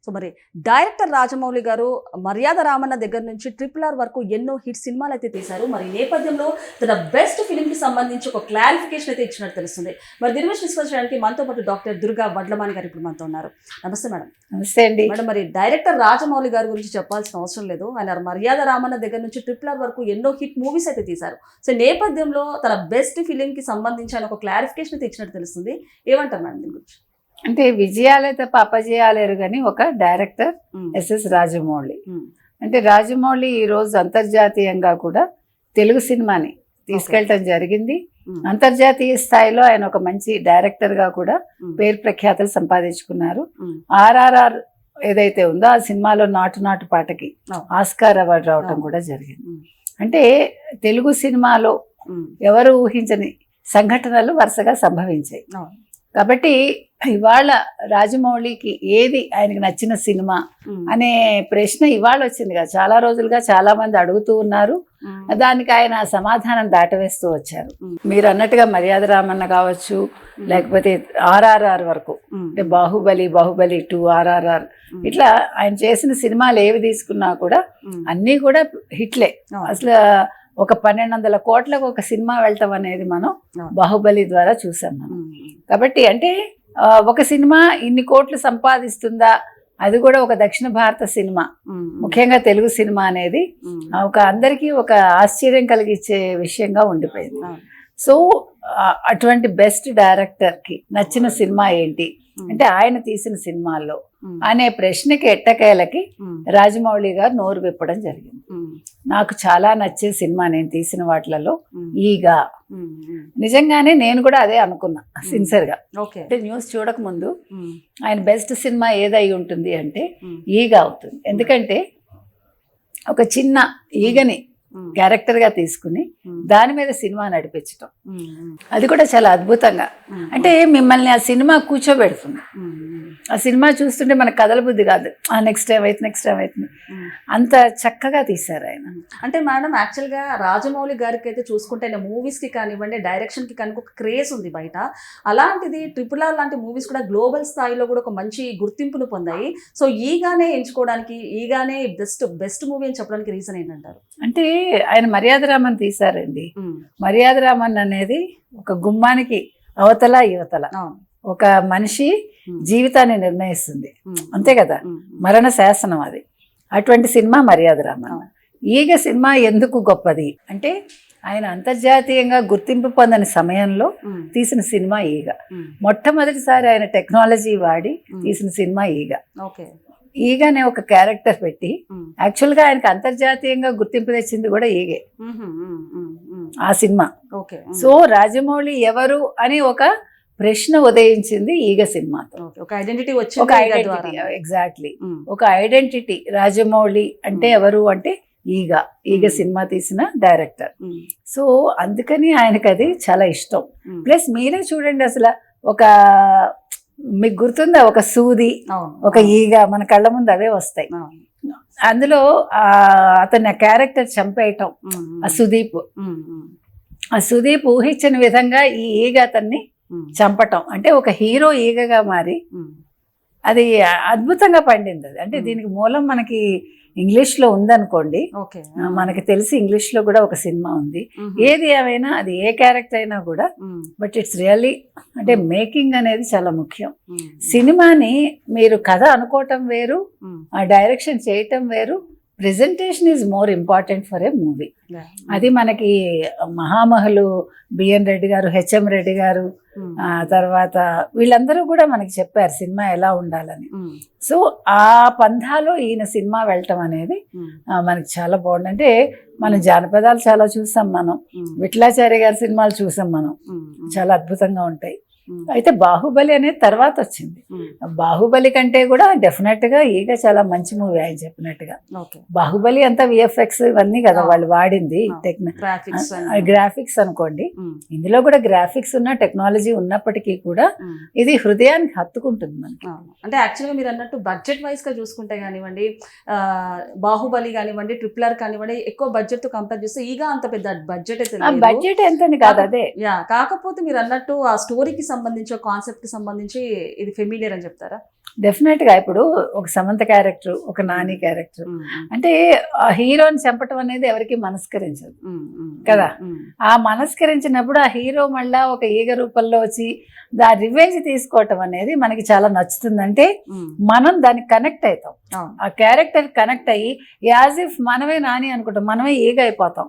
So మరి director Rajamouli గారు మర్యాద రామన్న దగ్గర నుంచి RRR వరకు ఎన్నో హిట్ సినిమాలు అయితే తీశారు. మరి నేపథ్యంలో తన బెస్ట్ ఫిల్మ్ కి సంబంధించి ఒక క్లారిఫికేషన్ అయితే ఇచ్చినట్టు తెలుస్తుంది. మరి దీని గురించి డిస్కస్ చేయడానికి మనతో పాటు డాక్టర్ దుర్గా వడ్లమాని గారు ఇప్పుడు మనతో ఉన్నారు. నమస్తే మేడం. నమస్తే అండి మేడం. మరి డైరెక్టర్ రాజమౌళి గారి గురించి చెప్పాల్సిన అవసరం లేదు. ఆయన మర్యాద రామన్న దగ్గర నుంచి RRR వరకు ఎన్నో హిట్ మూవీస్ అయితే తీశారు. సో నేపథ్యంలో తన బెస్ట్ ఫిలిం కి సంబంధించి ఆయన ఒక క్లారిఫికేషన్ అయితే ఇచ్చినట్టు తెలుస్తుంది. ఏమంటారు మేడం దీని గురించి? అంటే విజయాలే తప్ప అపజయాలేరు కానీ ఒక డైరెక్టర్ ఎస్ఎస్ రాజమౌళి. అంటే రాజమౌళి ఈ రోజు అంతర్జాతీయంగా కూడా తెలుగు సినిమాని తీసుకెళ్ళటం జరిగింది. అంతర్జాతీయ స్థాయిలో ఆయన ఒక మంచి డైరెక్టర్ గా కూడా పేరు ప్రఖ్యాతలు సంపాదించుకున్నారు. RRR ఏదైతే ఉందో ఆ సినిమాలో నాటు నాటు పాటకి ఆస్కార్ అవార్డు రావటం కూడా జరిగింది. అంటే తెలుగు సినిమాలో ఎవరు ఊహించని సంఘటనలు వరుసగా సంభవించాయి. కాబట్టి ఇవాళ రాజమౌళికి ఏది ఆయనకి నచ్చిన సినిమా అనే ప్రశ్న ఇవాళ వచ్చింది కదా. చాలా రోజులుగా చాలా మంది అడుగుతూ ఉన్నారు. దానికి ఆయన సమాధానం దాటవేస్తూ వచ్చారు. మీరు అన్నట్టుగా మర్యాద రామన్న కావచ్చు, లేకపోతే RRR వరకు, అంటే బాహుబలి 2, RRR, ఇట్లా ఆయన చేసిన సినిమాలు ఏవి తీసుకున్నా కూడా అన్నీ కూడా హిట్లే. అసలు ఒక 1200 కోట్లకు ఒక సినిమా వెళ్ళటం అనేది మనం బాహుబలి ద్వారా చూసాం మనం. కాబట్టి అంటే ఒక సినిమా ఇన్ని కోట్లు సంపాదిస్తుందా, అది కూడా ఒక దక్షిణ భారత సినిమా, ముఖ్యంగా తెలుగు సినిమా అనేది ఒక అందరికీ ఒక ఆశ్చర్యం కలిగించే విషయంగా ఉండిపోయింది. సో అటువంటి బెస్ట్ డైరెక్టర్ కి నచ్చిన సినిమా ఏంటి అంటే ఆయన తీసిన సినిమాల్లో అనే ప్రశ్నకి ఎట్టకేలకి రాజమౌళి గారు నోరు విప్పడం జరిగింది. నాకు చాలా నచ్చే సినిమా నేను తీసిన వాటిలలో ఈగా. నిజంగానే నేను కూడా అదే అనుకున్నా సిన్సియర్ గా. అంటే న్యూస్ చూడక ముందు ఆయన బెస్ట్ సినిమా ఏదై ఉంటుంది అంటే ఈగా అవుతుంది. ఎందుకంటే ఒక చిన్న ఈగని క్యారెక్టర్ గా తీసుకుని దాని మీద సినిమా నడిపించటం, అది కూడా చాలా అద్భుతంగా. అంటే మిమ్మల్ని ఆ సినిమా కూర్చోబెడుతుంది. ఆ సినిమా చూస్తుంటే మనకు కథల బుద్ధి కాదు, నెక్స్ట్ టైం అవుతుంది, అంత చక్కగా తీశారు ఆయన. అంటే మేడం యాక్చువల్గా రాజమౌళి గారికి అయితే చూసుకుంటే ఆయన మూవీస్కి కానివ్వండి, డైరెక్షన్కి కనుక ఒక క్రేజ్ ఉంది బయట. అలాంటిది RRR లాంటి మూవీస్ కూడా గ్లోబల్ స్థాయిలో కూడా ఒక మంచి గుర్తింపును పొందాయి. సో ఈగానే ఎంచుకోవడానికి, ఈగానే బెస్ట్ మూవీ అని చెప్పడానికి రీజన్ ఏంటంటారు? అంటే ఆయన మర్యాద రామన్ తీశారండి. మర్యాద రామన్ అనేది ఒక గుమ్మానికి అవతల యువతల ఒక మనిషి జీవితాన్ని నిర్ణయిస్తుంది, అంతే కదా, మరణ శాసనం అది. అటువంటి సినిమా మర్యాద రామన్. ఈగ సినిమా ఎందుకు గొప్పది అంటే ఆయన అంతర్జాతీయంగా గుర్తింపు పొందని సమయంలో తీసిన సినిమా ఈగ. మొట్టమొదటిసారి ఆయన టెక్నాలజీ వాడి తీసిన సినిమా ఈగ. ఈగ అనే ఒక క్యారెక్టర్ పెట్టి యాక్చువల్గా ఆయనకు అంతర్జాతీయంగా గుర్తింపు తెచ్చింది కూడా ఈగే, ఆ సినిమా. సో రాజమౌళి ఎవరు అని ఒక ప్రశ్న ఉదయించింది ఈగ సినిమాతో. ఒక ఐడెంటిటీ ఎగ్జాక్ట్లీ ఒక ఐడెంటిటీ. రాజమౌళి అంటే ఎవరు అంటే ఈగ సినిమా తీసిన డైరెక్టర్. సో అందుకని ఆయనకు అది చాలా ఇష్టం. ప్లస్ మీరే చూడండి, అసలు ఒక మీకు గుర్తుందా, ఒక సూది, ఒక ఈగ మన కళ్ళ ముందు అవే వస్తాయి. అందులో అతని క్యారెక్టర్ చంపేయటం, ఆ సుదీప్ ఊహించిన విధంగా ఈ ఈగ అతన్ని చంపటం, అంటే ఒక హీరో ఈగగా మారి అది అద్భుతంగా పండింది. అది అంటే దీనికి మూలం మనకి ఇంగ్లీష్ లో ఉందనుకోండి, మనకి తెలిసి ఇంగ్లీష్ లో కూడా ఒక సినిమా ఉంది. ఏది ఏమైనా అది ఏ క్యారెక్టర్ అయినా కూడా, బట్ ఇట్స్ రియల్లీ అంటే మేకింగ్ అనేది చాలా ముఖ్యం. సినిమాని మీరు కథ అనుకోవటం వేరు, ఆ డైరెక్షన్ చేయటం వేరు, presentation is more important for a movie. అది మనకి మహామహులు బిఎన్ రెడ్డి గారు, హెచ్ఎం రెడ్డి గారు, తర్వాత వీళ్ళందరూ కూడా మనకి చెప్పారు సినిమా ఎలా ఉండాలని. సో ఆ పంథాలో ఈయన సినిమా వెళ్ళటం అనేది మనకి చాలా బాగుంది. అంటే మనం జానపదాలు చాలా చూసాం, మనం విఠలాచార్య గారి సినిమాలు చూసాం, మనం చాలా అద్భుతంగా ఉంటాయి. అయితే బాహుబలి అనేది తర్వాత వచ్చింది. బాహుబలి కంటే కూడా డెఫినెట్ గా ఈగ చాలా మంచి మూవీ ఆయన చెప్పినట్టుగా. బాహుబలి అంతా విఎఫ్ఎక్స్ ఇవన్నీ కదా వాళ్ళు వాడింది, గ్రాఫిక్స్ అనుకోండి. ఇందులో కూడా గ్రాఫిక్స్ ఉన్న టెక్నాలజీ ఉన్నప్పటికీ కూడా ఇది హృదయానికి హత్తుకుంటుంది మనకి. అంటే యాక్చువల్గా మీరు అన్నట్టు బడ్జెట్ వైజ్ గా చూసుకుంటే కానివ్వండి, బాహుబలి కానివ్వండి, RRR కానివ్వండి, ఎక్కువ బడ్జెట్ తో కంపేర్ చేస్తే ఈగ అంత పెద్ద బడ్జెట్ అయితే బడ్జెట్ ఎంతని కాదు, అదే కాకపోతే మీరు అన్నట్టు ఆ స్టోరీకి సంబంధించి కాన్సెప్ట్ కి సంబంధించి ఇది ఫెమిలియర్ అని చెప్తారా? డెఫినెట్ గా ఇప్పుడు ఒక సమంత క్యారెక్టర్, ఒక నాని క్యారెక్టర్ అంటే ఆ హీరోని చంపటం అనేది ఎవరికి మనస్కరించదు కదా. ఆ మనస్కరించినప్పుడు ఆ హీరో మళ్ళా ఒక ఈగ రూపంలో వచ్చి ఆ రివెంజ్ తీసుకోవటం అనేది మనకి చాలా నచ్చుతుంది. అంటే మనం దానికి కనెక్ట్ అవుతాం, ఆ క్యారెక్టర్ కనెక్ట్ అయ్యి యాజ్ ఇఫ్ మనమే నాని అనుకుంటాం, మనమే ఈగ అయిపోతాం.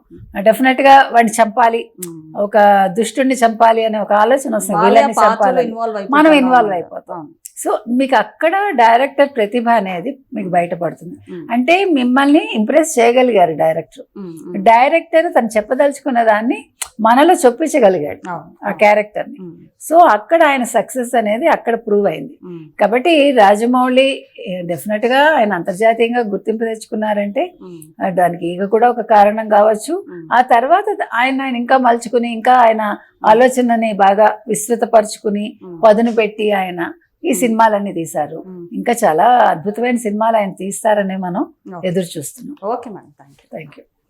డెఫినెట్ గా వాడిని చంపాలి, ఒక దుష్టుడిని చంపాలి అనే ఒక ఆలోచన వస్తుంది, విలన్ని చంపాలి, మనం ఇన్వాల్వ్ అయిపోతాం. సో మీకు అక్కడ డైరెక్టర్ ప్రతిభ అనేది మీకు బయటపడుతుంది. అంటే మిమ్మల్ని ఇంప్రెస్ చేయగలిగారు డైరెక్టర్ తను చెప్పదలుచుకున్న దాన్ని మనలో చొప్పించగలిగాడు ఆ క్యారెక్టర్ ని. సో అక్కడ ఆయన సక్సెస్ అనేది అక్కడ ప్రూవ్ అయింది. కాబట్టి రాజమౌళి డెఫినెట్ గా ఆయన అంతర్జాతీయంగా గుర్తింపు తెచ్చుకున్నారంటే దానికి ఈగ కూడా ఒక కారణం కావచ్చు. ఆ తర్వాత ఆయన ఇంకా మలుచుకుని ఇంకా ఆయన ఆలోచనని బాగా విస్తృతపరుచుకుని పదును పెట్టి ఆయన ఈ సినిమాలన్నీ తీశారు. ఇంకా చాలా అద్భుతమైన సినిమాలు ఆయన తీస్తారని మనం ఎదురు చూస్తున్నాం. Okay madam, thank you.